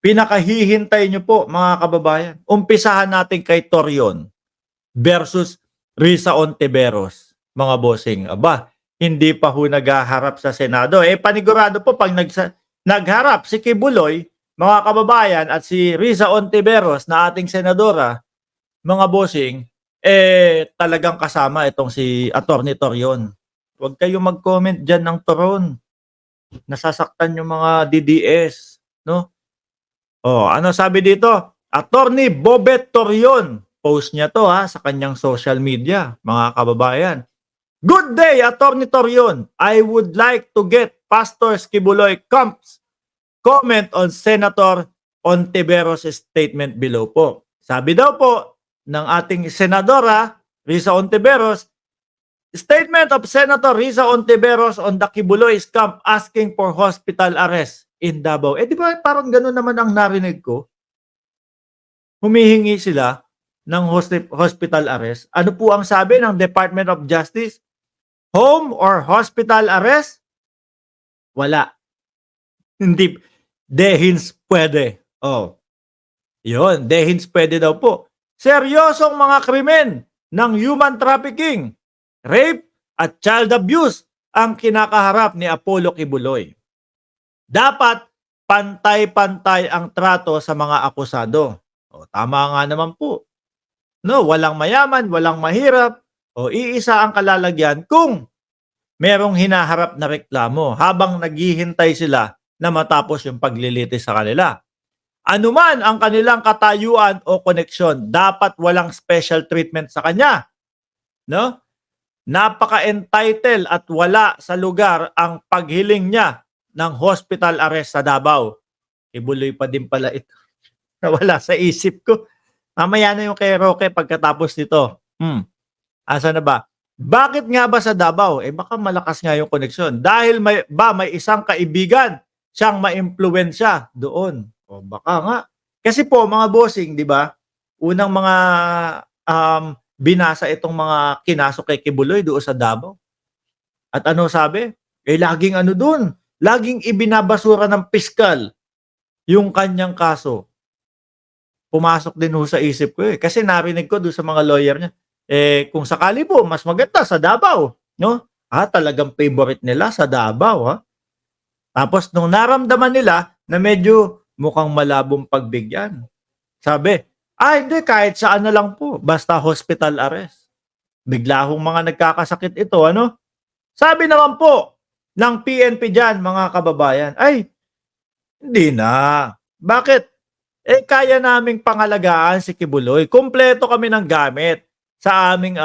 pinakahihintay nyo po mga kababayan. Umpisahan natin kay Torion versus Risa Ontiveros, mga bossing. Aba, hindi pa ho naghaharap sa Senado. Panigurado po pag nagharap si Kibuloy, mga kababayan, at si Risa Ontiveros na ating senadora, mga bossing, talagang kasama itong si Atty. Torion. Huwag kayong mag-comment dyan ng turon. Nasasaktan yung mga DDS, no? Ano sabi dito? Attorney Bobet Torion. Post niya to sa kanyang social media, mga kababayan. Good day, Attorney Torion. I would like to get Pastor Kibuloy Camp's comment on Senator Ontiveros' statement below po. Sabi daw po ng ating senadora Risa Ontiveros, statement of Senator Risa Ontiveros on the Kibuloy scam asking for hospital arrest in Davao. Di ba parang gano'n naman ang narinig ko? Humihingi sila ng hospital arrest. Ano po ang sabi ng Department of Justice? Home or hospital arrest? Wala. Hindi. Dehins pwede. Yun, dehins pwede daw po. Seryosong mga krimen ng human trafficking, rape at child abuse ang kinakaharap ni Apollo Kibuloy. Dapat pantay-pantay ang trato sa mga akusado. Tama nga naman po. No, walang mayaman, walang mahirap, iisa ang kalalagyan kung merong hinaharap na reklamo habang naghihintay sila na matapos yung paglilitis sa kanila. Anuman ang kanilang katayuan o koneksyon, dapat walang special treatment sa kanya. No? Napaka-entitled at wala sa lugar ang paghiling niya ng hospital arrest sa Davao. Kibuloy pa din pala ito. Nawala sa isip ko. Mamaya na yung kay Roque pagkatapos nito. Asa na ba? Bakit nga ba sa Davao? Baka malakas nga yung koneksyon. Dahil may isang kaibigan siyang maimpluwensya doon. Baka nga. Kasi po mga bossing, di ba? Unang mga binasa itong mga kinaso kay Kibuloy doon sa Davao. At ano sabi? Laging ano doon? Laging ibinabasura ng piskal yung kanyang kaso. Pumasok din ho sa isip ko Kasi narinig ko doon sa mga lawyer niya. Kung sakali po, mas maganda sa Davao. No? Talagang favorite nila sa Davao. Tapos nung naramdaman nila na medyo mukhang malabong pagbigyan. Sabi, hindi, kahit saan na lang po. Basta hospital arrest. Bigla hong mga nagkakasakit ito, ano? Sabi naman po ng PNP dyan, mga kababayan, hindi na. Bakit? Kaya naming pangalagaan si Kibuloy. Kumpleto kami ng gamit sa aming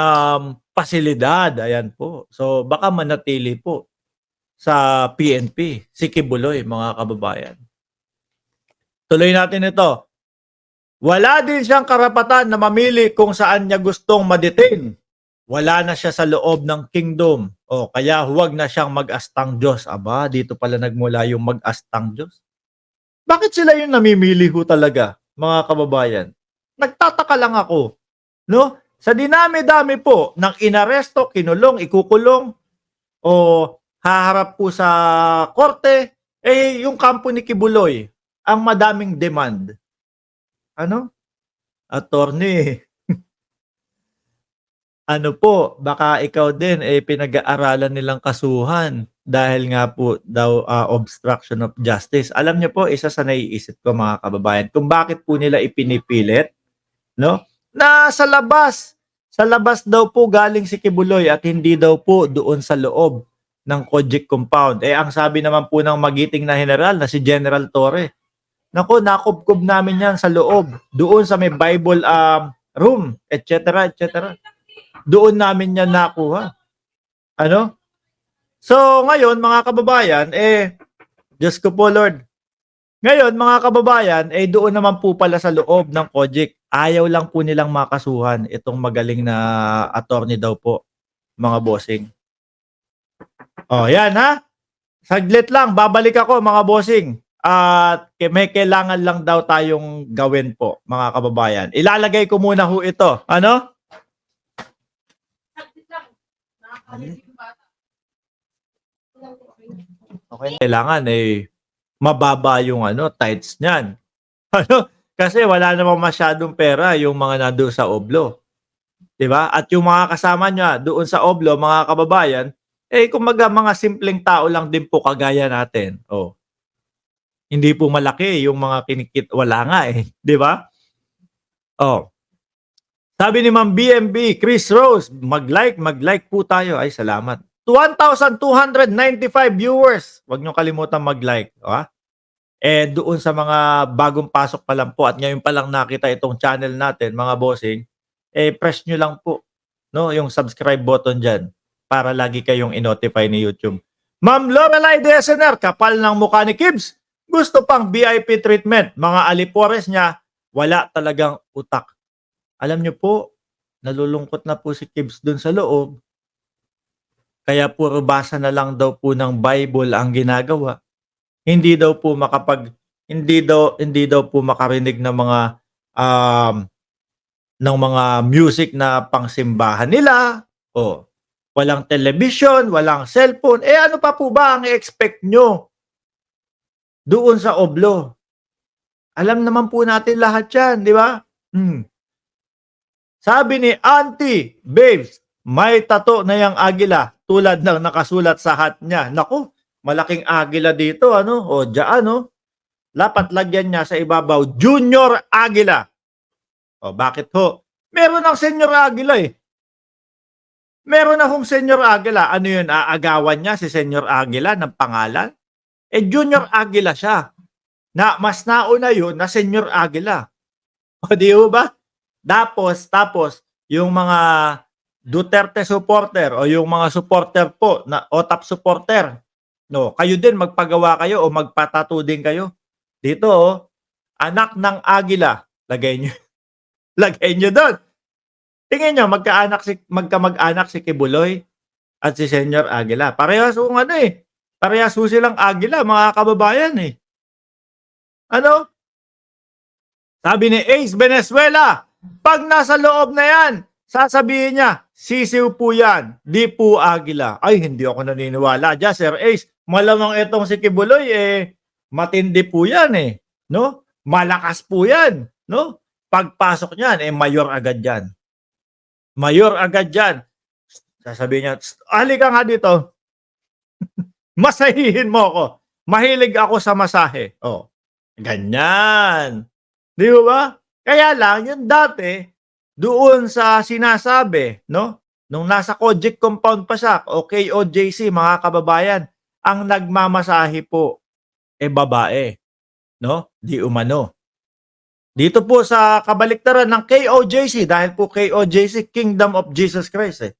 pasilidad. Ayan po. So, baka manatili po sa PNP si Kibuloy, mga kababayan. Tuloy natin ito. Wala din siyang karapatan na mamili kung saan niya gustong ma-detain. Wala na siya sa loob ng kingdom. Kaya huwag na siyang mag-astang Diyos. Aba, dito pala nagmula yung mag-astang Diyos. Bakit sila yung namimili ho talaga, mga kababayan? Nagtataka lang ako. No? Sa dinami-dami po ng inaresto, kinulong, ikukulong, o haharap po sa korte, yung kampo ni Kibuloy, ang madaming demand. Ano? Attorney, ano po, baka ikaw din pinag-aaralan nilang kasuhan dahil nga po daw obstruction of justice. Alam niyo po, isa sa naiisip ko mga kababayan, kung bakit po nila ipinipilit, no? Na sa labas daw po galing si Kibuloy at hindi daw po doon sa loob ng Cojic compound. Ang sabi naman po ng magiting na general na si General Torre, naku, nakubkob namin yan sa loob, doon sa may Bible room, etc., etc. Doon namin yan nakuha. Ano? So, ngayon, mga kababayan, Diyos ko po, Lord. Ngayon, mga kababayan, doon naman po pala sa loob ng Cojic. Ayaw lang po nilang makasuhan itong magaling na attorney daw po, mga bossing. Yan ha. Saglit lang, babalik ako, mga bossing. At may kailangan lang daw tayong gawin po, mga kababayan. Ilalagay ko muna ho ito. Ano? Okay. Kailangan mababa yung tights niyan. Ano, kasi wala namang masyadong pera yung mga nandoon sa Oblo, 'di ba? At yung mga kasama niya doon sa Oblo, mga kababayan, eh, kumbaga mga simpleng tao lang din po kagaya natin, oh. Hindi po malaki yung mga wala nga, eh, 'di ba? Oh, sabi ni Ma'am BMB, Chris Rose, mag-like po tayo. Ay, salamat. 1,295 viewers. Huwag niyong kalimutan mag-like, ah. Eh, doon sa mga bagong pasok pa lang po at ngayon pa lang nakita itong channel natin, mga bossing, eh, press niyo lang po, no, yung subscribe button diyan para lagi kayong i-notify ni YouTube. Ma'am Lorelai DSNR, kapal ng mukha ni Kibs. Gusto pang VIP treatment. Mga alipores niya, wala talagang utak. Alam niyo po, nalulungkot na po si Kibs dun sa loob. Kaya puro basa na lang daw po ng Bible ang ginagawa. Hindi daw po hindi daw po makarinig ng um, mga music na pangsimbahan nila. O walang television, walang cellphone. Eh ano pa po ba ang i-expect nyo doon sa Oblo? Alam naman po natin lahat 'yan, di ba? Sabi ni Auntie, "Babes, may tato na yang agila tulad ng nakasulat sa hat niya." Naku, malaking agila dito ano, o diyan no. Dapat lagyan niya sa ibabaw, Junior Aguila. O bakit ho? Meron ng Senior Aguila eh. Meron akong Senior Aguila. Ano yun, aagawan niya si Senior Aguila ng pangalan? Eh Junior Aguila siya. Na mas nauna yun na Senior Aguila. O di ba? Tapos yung mga Duterte supporter o yung mga supporter po na o top supporter, no, kayo din magpagawa kayo o magpatato din kayo. Dito oh, anak ng Agila, lagay niyo. Lagay niyo doon. Tingin niyo magkamag-anak si Kibuloy at si Senyor Aguila. Parehas kung ano eh. Parehas ho silang Agila, mga kababayan eh. Ano? Sabi ni Ace Venezuela, pag nasa loob na yan, sasabihin niya, sisiw po yan, di po Agila. Ay, hindi ako naniniwala dyan, Sir Ace. Malamang itong si Kibuloy, eh, matindi po yan eh. No? Malakas po yan. No? Pagpasok niyan, eh, mayor agad yan. Mayor agad yan. Sasabihin niya, halika nga dito. Masahihin mo ako. Mahilig ako sa masahe. Oh, ganyan. Di ba? Kaya lang, yung dati, doon sa sinasabi, no? Nung nasa Kojic compound pa siya, o KOJC, mga kababayan, ang nagmamasahe po, eh babae. No? Di umano. Dito po sa kabaliktaran ng KOJC, dahil po KOJC, Kingdom of Jesus Christ, eh.